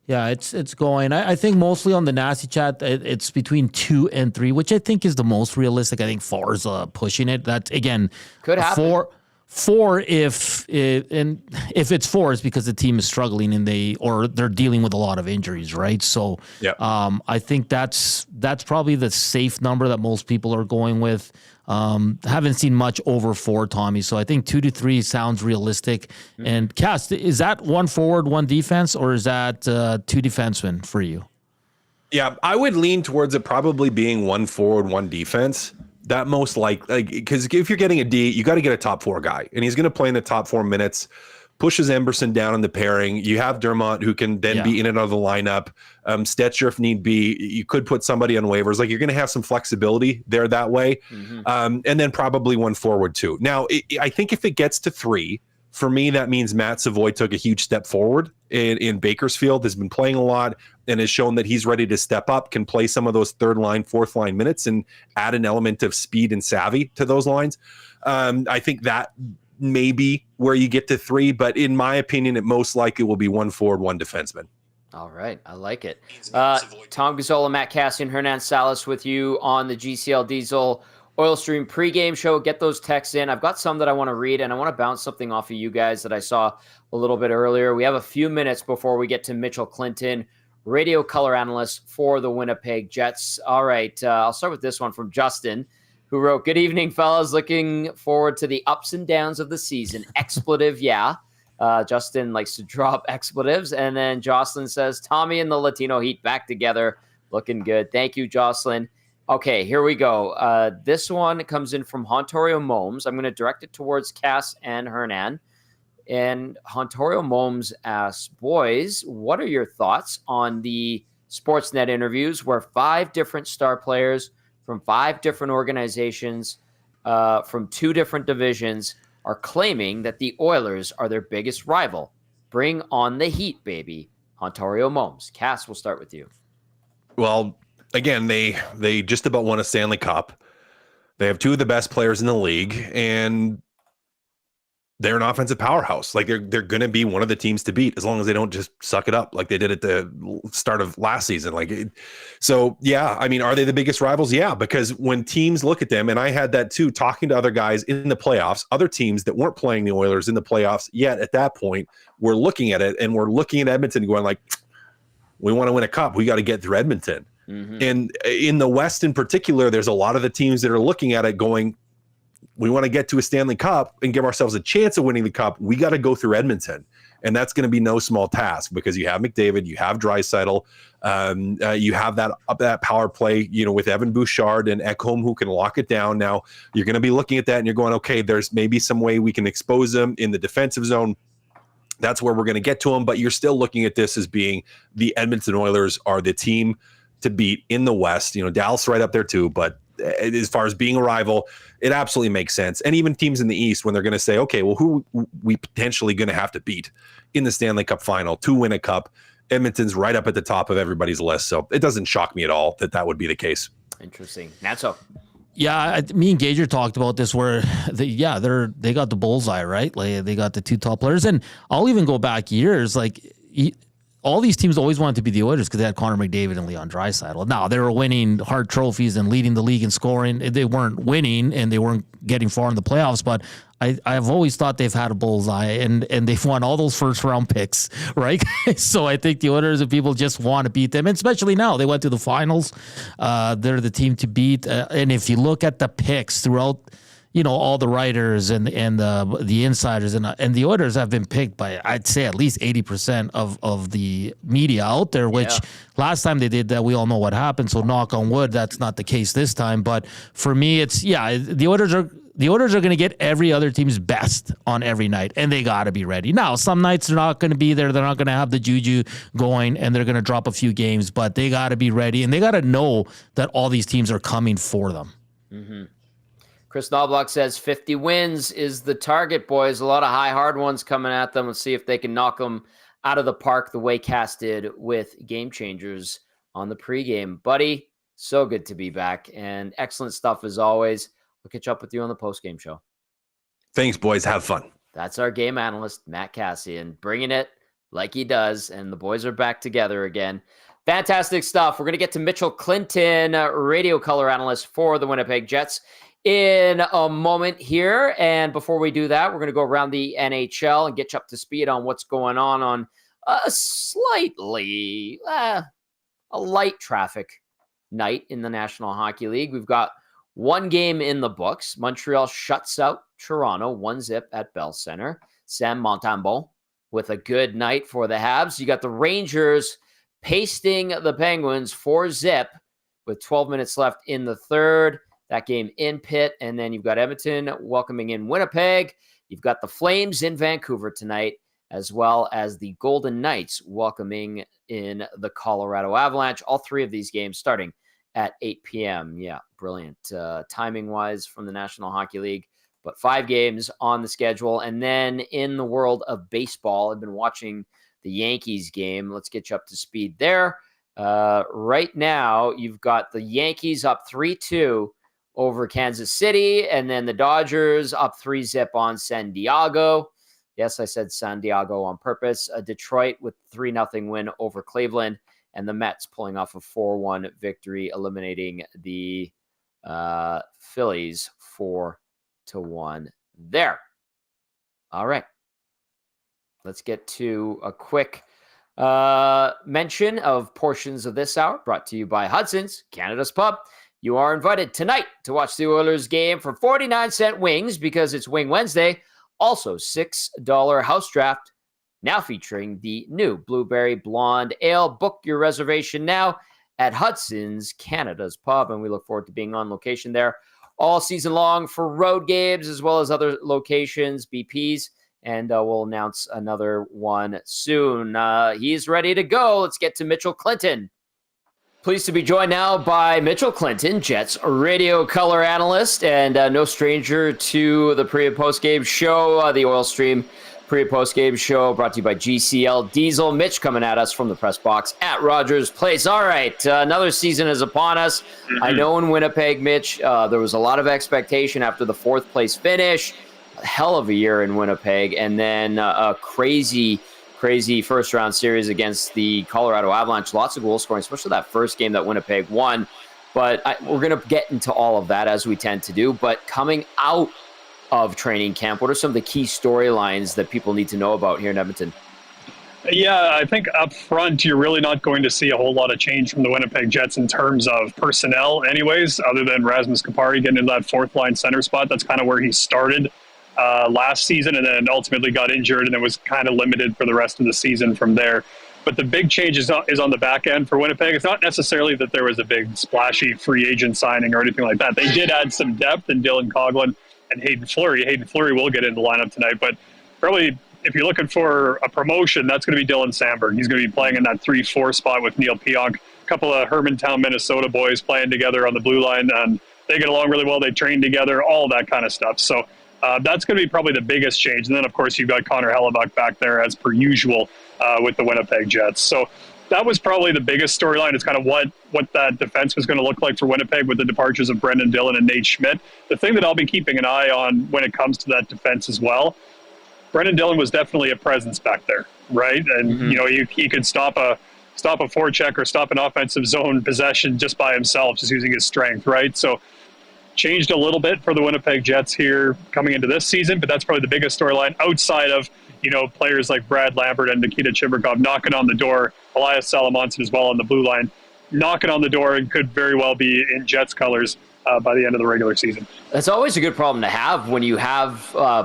Yeah, it's going. I think mostly on the nasty chat, it's between 2 and 3, which I think is the most realistic. I think 4 is pushing it. That again could happen. 4 if it's 4 is because the team is struggling and they're dealing with a lot of injuries, right? So yeah. I think that's probably the safe number that most people are going with. Haven't seen much over 4, Tommy. So I think 2 to 3 sounds realistic. Mm-hmm. And Cass, is that 1 forward, 1 defense, or is that 2 defensemen for you? Yeah, I would lean towards it probably being 1 forward, 1 defense. That most like because if you're getting a D, you got to get a top 4 guy, and he's going to play in the top 4 minutes. Pushes Emberson down in the pairing. You have Dermott, who can then be in and out of the lineup. Stetcher, if need be, you could put somebody on waivers. Like, you're going to have some flexibility there that way. Mm-hmm. And then probably 1 forward too. Now, I think if it gets to 3, for me, that means Matt Savoy took a huge step forward in Bakersfield, has been playing a lot and has shown that he's ready to step up, can play some of those 3rd line, 4th line minutes and add an element of speed and savvy to those lines. I think that maybe where you get to 3, but in my opinion, it most likely will be 1 forward, 1 defenseman. All right, I like it. Tom Gazzola, Matt Kassian, Hernan Salas with you on the GCL Diesel Oil Stream pregame show. Get those texts in. I've got some that I want to read, and I want to bounce something off of you guys that I saw a little bit earlier. We have a few minutes before we get to Mitchell Clinton, radio color analyst for the Winnipeg Jets. All right, I'll start with this one from Justin, who wrote, "Good evening, fellas. Looking forward to the ups and downs of the season. Expletive, yeah." Justin likes to drop expletives. And then Jocelyn says, "Tommy and the Latino Heat back together. Looking good." Thank you, Jocelyn. Okay, here we go. This one comes in from Hontorio Momes. I'm going to direct it towards Cass and Hernan. And Hontorio Momes asks, "Boys, what are your thoughts on the Sportsnet interviews where 5 different star players from 5 different organizations, from 2 different divisions, are claiming that the Oilers are their biggest rival? Bring on the Heat, baby." Hontorio Momes. Cass, we'll start with you. Well, again, they just about won a Stanley Cup. They have 2 of the best players in the league, and they're an offensive powerhouse. Like, they're going to be one of the teams to beat as long as they don't just suck it up like they did at the start of last season. So yeah, I mean, are they the biggest rivals? Yeah, because when teams look at them, and I had that too, talking to other guys in the playoffs, other teams that weren't playing the Oilers in the playoffs yet at that point, we're looking at it, and we're looking at Edmonton going like, we want to win a cup. We got to get through Edmonton. Mm-hmm. And in the West in particular, there's a lot of the teams that are looking at it going, we want to get to a Stanley Cup and give ourselves a chance of winning the cup. We got to go through Edmonton. And that's going to be no small task because you have McDavid, you have Draisaitl, you have that power play, with Evan Bouchard and Ekholm who can lock it down. Now you're going to be looking at that and you're going, okay, there's maybe some way we can expose them in the defensive zone. That's where we're going to get to them. But you're still looking at this as being the Edmonton Oilers are the team to beat in the West. Dallas right up there too. But as far as being a rival, it absolutely makes sense. And even teams in the East, when they're going to say, okay, well, who we potentially going to have to beat in the Stanley Cup final to win a cup, Edmonton's right up at the top of everybody's list. So it doesn't shock me at all that would be the case. Interesting. That's so. Yeah, me and Gager talked about this where they got the bullseye, right? Like they got the two top players. And I'll even go back years, all these teams always wanted to be the Oilers because they had Connor McDavid and Leon Draisaitl. Now, they were winning Hart trophies and leading the league in scoring. They weren't winning, and they weren't getting far in the playoffs, but I've always thought they've had a bullseye, and they've won all those first-round picks, right? So I think the Oilers and people just want to beat them, and especially now. They went to the finals. They're the team to beat. And if you look at the picks throughout – all the writers and the insiders and the Oilers have been picked by, I'd say, at least 80% of the media out there, which last time they did that, we all know what happened. So knock on wood, that's not the case this time. But for me, it's, the Oilers are going to get every other team's best on every night, and they got to be ready. Now, some nights they're not going to be there. They're not going to have the juju going, and they're going to drop a few games, but they got to be ready, and they got to know that all these teams are coming for them. Mm-hmm. Chris Knobloch says 50 wins is the target, boys. A lot of high, hard ones coming at them. Let's see if they can knock them out of the park the way Cass did with Game Changers on the pregame. Buddy, so good to be back, and excellent stuff as always. We'll catch up with you on the postgame show. Thanks, boys. Have fun. That's our game analyst, Matt Kassian, bringing it like he does, and the boys are back together again. Fantastic stuff. We're going to get to Mitchell Clinton, radio color analyst for the Winnipeg Jets, in a moment here. And before we do that, we're going to go around the NHL and get you up to speed on what's going on a slightly a light traffic night in the National Hockey League. We've got one game in the books. Montreal shuts out Toronto 1-0 at Bell Center. Sam Montembeault with a good night for the Habs. You got the Rangers pasting the Penguins 4-0 with 12 minutes left in the third. That game in Pitt, and then you've got Edmonton welcoming in Winnipeg. You've got the Flames in Vancouver tonight, as well as the Golden Knights welcoming in the Colorado Avalanche. All three of these games starting at 8 p.m. Yeah, brilliant timing-wise from the National Hockey League. But 5 games on the schedule. And then in the world of baseball, I've been watching the Yankees game. Let's get you up to speed there. Right now, you've got the Yankees up 3-2 over Kansas City, and then the Dodgers up 3-0 on San Diego. Yes, I said San Diego on purpose. Detroit with 3-0 win over Cleveland, and the Mets pulling off a 4-1 victory, eliminating the Phillies 4-1 there. All right. Let's get to a quick mention of portions of this hour, brought to you by Hudson's, Canada's Pub. You are invited tonight to watch the Oilers game for 49-cent wings because it's Wing Wednesday. Also, $6 house draft, now featuring the new Blueberry Blonde Ale. Book your reservation now at Hudson's, Canada's Pub, and we look forward to being on location there all season long for road games as well as other locations, BPs, and we'll announce another one soon. He's ready to go. Let's get to Mitchell Clinton. Pleased to be joined now by Mitchell Clinton, Jets radio color analyst, and no stranger to the pre- and post-game show, the Oil Stream pre- and post-game show brought to you by GCL Diesel. Mitch coming at us from the press box at Rogers Place. All right, another season is upon us. Mm-hmm. I know in Winnipeg, Mitch, there was a lot of expectation after the 4th place finish. A hell of a year in Winnipeg, and then a crazy first round series against the Colorado Avalanche. Lots of goal scoring, especially that first game that Winnipeg won. But we're going to get into all of that as we tend to do. But coming out of training camp, what are some of the key storylines that people need to know about here in Edmonton? Yeah, I think up front, you're really not going to see a whole lot of change from the Winnipeg Jets in terms of personnel anyways, other than Rasmus Kupari getting into that 4th line center spot. That's kind of where he started last season, and then ultimately got injured and then was kind of limited for the rest of the season from there. But the big change is on the back end for Winnipeg. It's not necessarily that there was a big splashy free agent signing or anything like that. They did add some depth in Dylan Coghlan and Hayden Fleury. Hayden Fleury will get in the lineup tonight, but probably if you're looking for a promotion, that's going to be Dylan Sandberg. He's going to be playing in that 3-4 spot with Neil Pionk. A couple of Hermantown, Minnesota boys playing together on the blue line, and they get along really well. They train together, all that kind of stuff. So that's going to be probably the biggest change. And then, of course, you've got Connor Hellebuck back there as per usual with the Winnipeg Jets. So that was probably the biggest storyline. It's kind of what that defense was going to look like for Winnipeg with the departures of Brendan Dillon and Nate Schmidt. The thing that I'll be keeping an eye on when it comes to that defense as well, Brendan Dillon was definitely a presence back there, right? And, he could stop a forecheck or stop an offensive zone possession just by himself, just using his strength, right? So changed a little bit for the Winnipeg Jets here coming into this season, but that's probably the biggest storyline outside of, players like Brad Lambert and Nikita Chibrikov knocking on the door, Elias Salamonson as well on the blue line, knocking on the door and could very well be in Jets colors by the end of the regular season. That's always a good problem to have when you have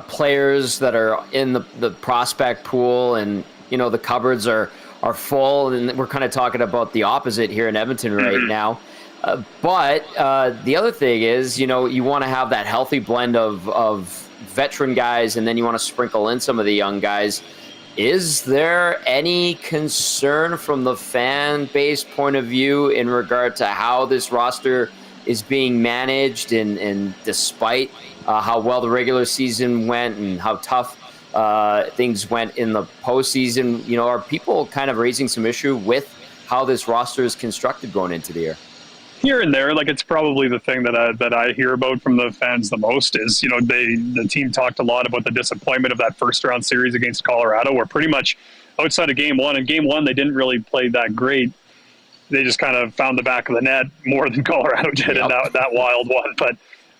players that are in the prospect pool and, the cupboards are full. And we're kind of talking about the opposite here in Edmonton right now. But the other thing is, you want to have that healthy blend of veteran guys, and then you want to sprinkle in some of the young guys. Is there any concern from the fan base point of view in regard to how this roster is being managed, and despite how well the regular season went and how tough things went in the postseason, are people kind of raising some issue with how this roster is constructed going into the year? Here and there, it's probably the thing that I hear about from the fans the most is, the team talked a lot about the disappointment of that first round series against Colorado, where pretty much outside of game one, they didn't really play that great. They just kind of found the back of the net more than Colorado did in that wild one. But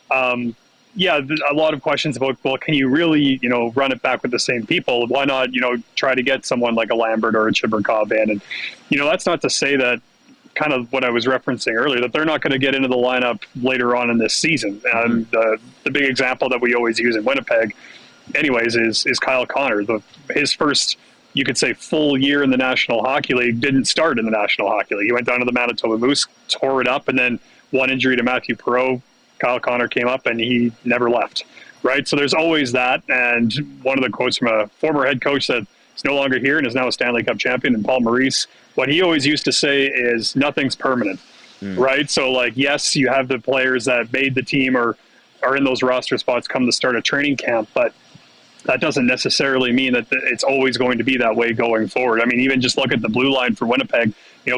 a lot of questions about, well, can you really, run it back with the same people? Why not, try to get someone like a Lambert or a Chibrikov in? And, that's not to say that, kind of what I was referencing earlier, that they're not going to get into the lineup later on in this season. And the big example that we always use in Winnipeg anyways is Kyle Connor. His first, you could say, full year in the National Hockey League didn't start in the National Hockey League. He went down to the Manitoba Moose, tore it up, and then one injury to Matthew Perreault, Kyle Connor came up and he never left, right? So there's always that. And one of the quotes from a former head coach that is no longer here and is now a Stanley Cup champion, and Paul Maurice, what he always used to say is nothing's permanent, right? So, yes, you have the players that made the team or are in those roster spots come the start of training camp, but that doesn't necessarily mean that it's always going to be that way going forward. I mean, even just look at the blue line for Winnipeg.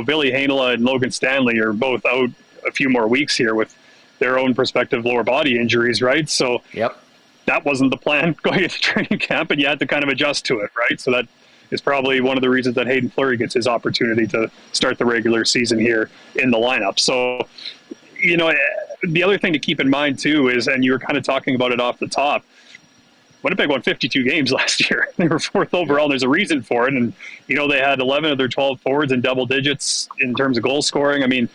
Billy Heinola and Logan Stanley are both out a few more weeks here with their own prospective lower body injuries, right? So that wasn't the plan going into training camp, and you had to kind of adjust to it, right? So that is probably one of the reasons that Hayden Fleury gets his opportunity to start the regular season here in the lineup. So, the other thing to keep in mind too is, and you were kind of talking about it off the top, Winnipeg won 52 games last year. They were fourth overall. And there's a reason for it. And, they had 11 of their 12 forwards in double digits in terms of goal scoring. I mean,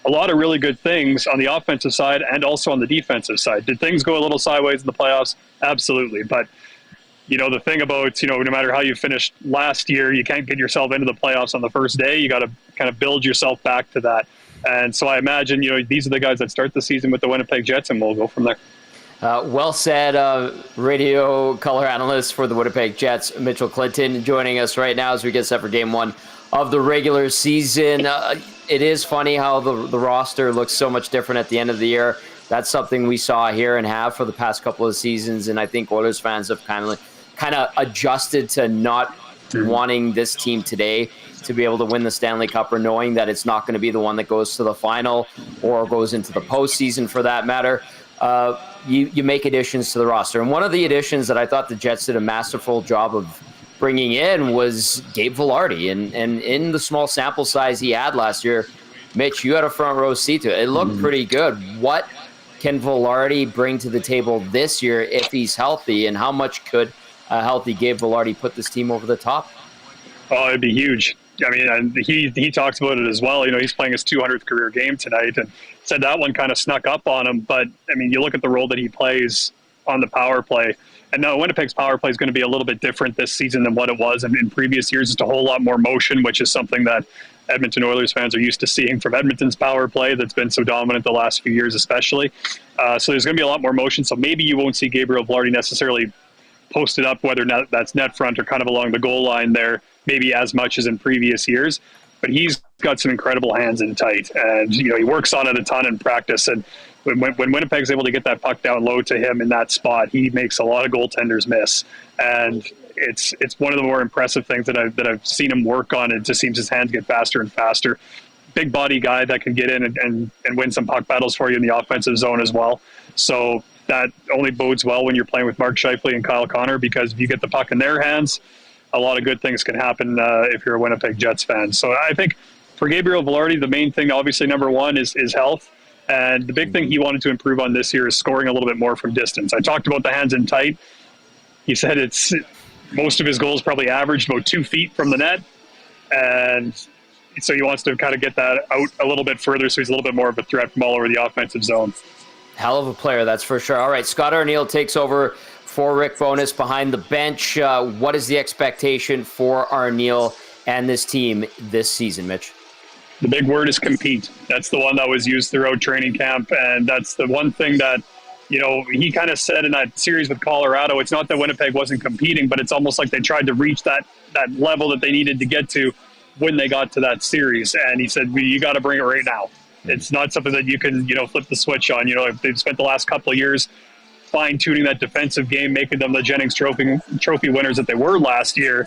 a lot of really good things on the offensive side and also on the defensive side. Did things go a little sideways in the playoffs? Absolutely. But the thing about, no matter how you finished last year, you can't get yourself into the playoffs on the first day. You got to kind of build yourself back to that. And so I imagine, these are the guys that start the season with the Winnipeg Jets, and we'll go from there. Well said, radio color analyst for the Winnipeg Jets, Mitchell Clinton, joining us right now as we get set for game one of the regular season. It is funny how the roster looks so much different at the end of the year. That's something we saw here and have for the past couple of seasons, and I think Oilers fans have kind of adjusted to not wanting this team today to be able to win the Stanley Cup, or knowing that it's not going to be the one that goes to the final or goes into the postseason for that matter. You make additions to the roster. And one of the additions that I thought the Jets did a masterful job of bringing in was Gabe Vilardi. And in the small sample size he had last year, Mitch, you had a front row seat to it. It looked pretty good. What can Vilardi bring to the table this year if he's healthy, and how much could a healthy Gabe Vilardi put this team over the top? Oh, it'd be huge. I mean, he talks about it as well. He's playing his 200th career game tonight, and said that one kind of snuck up on him. But, I mean, you look at the role that he plays on the power play, and now Winnipeg's power play is going to be a little bit different this season than what it was in previous years. It's a whole lot more motion, which is something that Edmonton Oilers fans are used to seeing from Edmonton's power play that's been so dominant the last few years especially. So there's going to be a lot more motion. So maybe you won't see Gabriel Vilardi necessarily posted up, whether that's net front or kind of along the goal line there, maybe as much as in previous years. But he's got some incredible hands in tight, and he works on it a ton in practice. And when Winnipeg's able to get that puck down low to him in that spot, he makes a lot of goaltenders miss. And it's one of the more impressive things that I've seen him work on. It just seems his hands get faster and faster. Big body guy that can get in and win some puck battles for you in the offensive zone as well. So that only bodes well when you're playing with Mark Scheifele and Kyle Connor, because if you get the puck in their hands, a lot of good things can happen if you're a Winnipeg Jets fan. So I think for Gabriel Vilardi, the main thing, obviously, number one is health. And the big thing he wanted to improve on this year is scoring a little bit more from distance. I talked about the hands in tight. He said most of his goals probably averaged about 2 feet from the net. And so he wants to kind of get that out a little bit further, so he's a little bit more of a threat from all over the offensive zone. Hell of a player, that's for sure. All right, Scott Arniel takes over for Rick Bowness behind the bench. What is the expectation for Arniel and this team this season, Mitch? The big word is compete. That's the one that was used throughout training camp, and that's the one thing that he kind of said in that series with Colorado. It's not that Winnipeg wasn't competing, but it's almost like they tried to reach that level that they needed to get to when they got to that series. And he said, you got to bring it right now. It's not something that you can, flip the switch on. They've spent the last couple of years fine-tuning that defensive game, making them the Jennings Trophy winners that they were last year.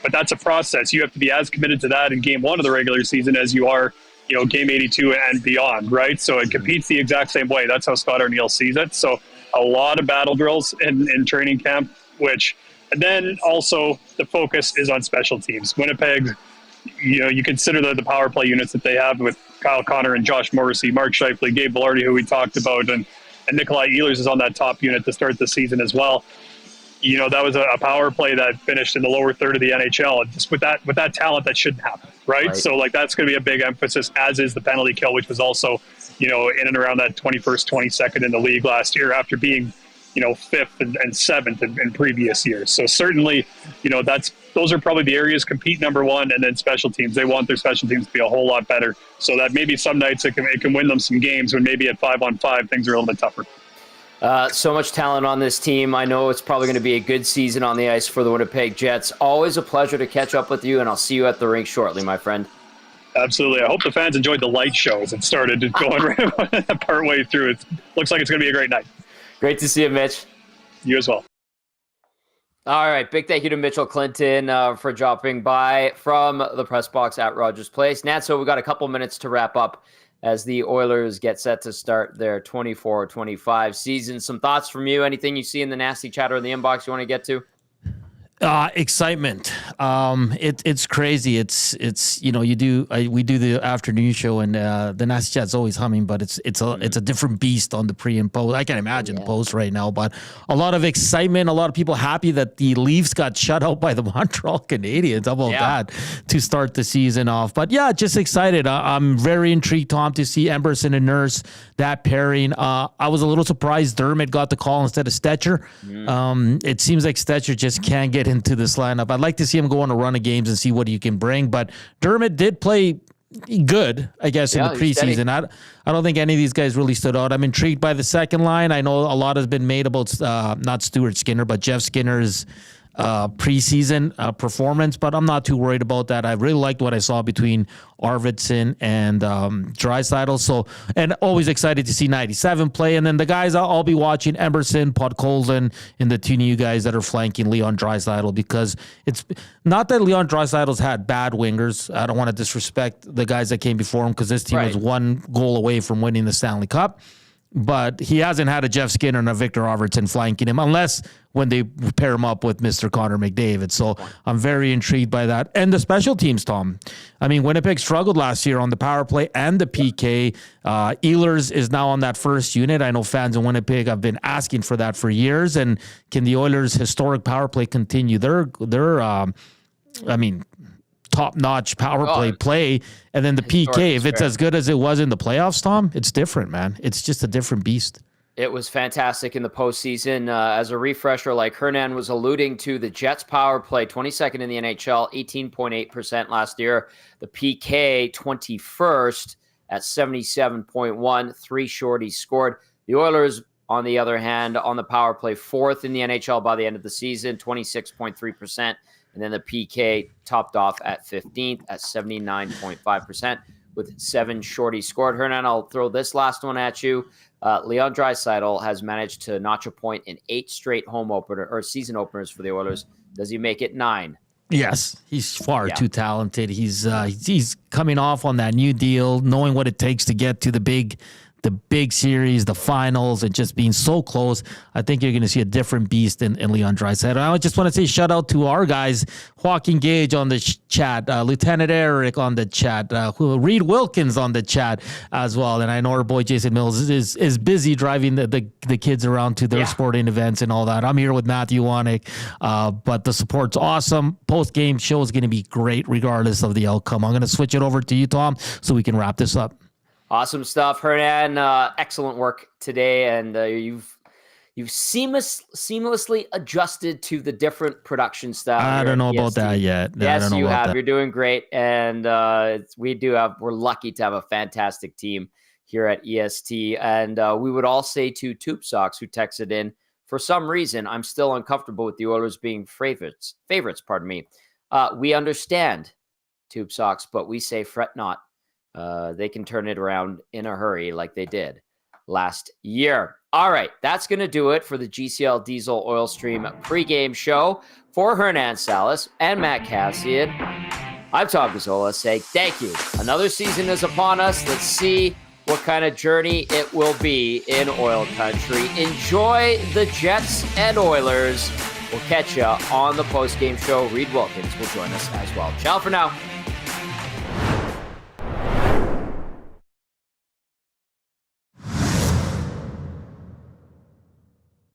But that's a process. You have to be as committed to that in game one of the regular season as you are, game 82 and beyond, right? So it competes the exact same way. That's how Scott Arniel sees it. So a lot of battle drills in training camp, and then also the focus is on special teams. Winnipeg, you consider the power play units that they have with Kyle Connor and Josh Morrissey, Mark Scheifele, Gabe Vilardi, who we talked about, and Nikolai Ehlers is on that top unit to start the season as well. That was a power play that finished in the lower third of the NHL. And just with that talent, that shouldn't happen, right? So that's going to be a big emphasis, as is the penalty kill, which was also, in and around that 21st, 22nd in the league last year after being, 5th and 7th in previous years. So certainly, those are probably the areas. Compete, number one, and then special teams. They want their special teams to be a whole lot better, so that maybe some nights it can win them some games when maybe at 5-on-5 things are a little bit tougher. So much talent on this team. I know it's probably going to be a good season on the ice for the Winnipeg Jets. Always a pleasure to catch up with you, and I'll see you at the rink shortly, my friend. Absolutely. I hope the fans enjoyed the light shows. It started going partway through. It looks like it's going to be a great night. Great to see you, Mitch. You as well. All right. Big thank you to Mitchell Clinton for dropping by from the press box at Rogers Place. Nat, so we've got a couple minutes to wrap up as the Oilers get set to start their 24-25 season. Some thoughts from you? Anything you see in the nasty chatter in the inbox you want to get to? Excitement. It's crazy. We do the afternoon show, and the Nasty Chat's always humming, but it's a different beast on the pre and post. I can't imagine the post right now, but a lot of excitement, a lot of people happy that the Leafs got shut out by the Montreal Canadiens. How about that to start the season off? But yeah, just excited. I'm very intrigued, Tom, to see Emberson and Nurse, that pairing. I was a little surprised Dermott got the call instead of Stetcher. It seems like Stetcher just can't get into this lineup. I'd like to see him go on a run of games and see what he can bring, but Dermott did play good, I guess, in the preseason. I don't think any of these guys really stood out. I'm intrigued by the second line. I know a lot has been made about not Stuart Skinner, but Jeff Skinner's preseason performance, but I'm not too worried about that. I really liked what I saw between Arvidsson and Draisaitl. So, and always excited to see 97 play. And then the guys I'll be watching, Emberson, Podkolzin, and the two new guys that are flanking Leon Draisaitl, because it's not that Leon Draisaitl's had bad wingers. I don't want to disrespect the guys that came before him, because this team was one goal away from winning the Stanley Cup. But he hasn't had a Jeff Skinner and a Victor Arvidsson flanking him, unless when they pair him up with Mr. Connor McDavid. So I'm very intrigued by that. And the special teams, Tom. I mean, Winnipeg struggled last year on the power play and the PK. Ehlers is now on that first unit. I know fans in Winnipeg have been asking for that for years. And can the Oilers' historic power play continue? They're top-notch power play, and then the PK, if it's as good as it was in the playoffs, Tom, it's different, man. It's just a different beast. It was fantastic in the postseason. As a refresher, like Hernan was alluding to, the Jets power play, 22nd in the NHL, 18.8% last year. The PK, 21st at 77.1, 3 shorties scored. The Oilers on the other hand, on the power play, 4th in the NHL by the end of the season, 26.3%. And then the PK topped off at 15th at 79.5% with 7 shorties scored. Hernan, I'll throw this last one at you. Leon Draisaitl has managed to notch a point in 8 straight season openers for the Oilers. Does he make it 9? Yes, he's far too talented. He's coming off on that new deal, knowing what it takes to get to the big series, the finals, and just being so close. I think you're going to see a different beast in Leon Draisaitl. I just want to say shout out to our guys, Joaquin Gage on the chat, Lieutenant Eric on the chat, Reed Wilkins on the chat as well. And I know our boy Jason Mills is busy driving the kids around to their sporting events and all that. I'm here with Matthew Wanek, but the support's awesome. Post-game show is going to be great regardless of the outcome. I'm going to switch it over to you, Tom, so we can wrap this up. Awesome stuff, Hernan. Excellent work today, and you've seamlessly adjusted to the different production style. I don't know about that yet. Yes, you have. You're doing great, and we're lucky to have a fantastic team here at EST. And we would all say to Tube Socks, who texted in, for some reason, I'm still uncomfortable with the Oilers being favorites. Pardon me. We understand, Tube Socks, but we say fret not. They can turn it around in a hurry like they did last year. All right, that's going to do it for the GCL Diesel Oil Stream pregame show. For Hernan Salas and Matt Kassian, I'm Tom Gazzola saying thank you. Another season is upon us. Let's see what kind of journey it will be in oil country. Enjoy the Jets and Oilers. We'll catch you on the postgame show. Reed Wilkins will join us as well. Ciao for now.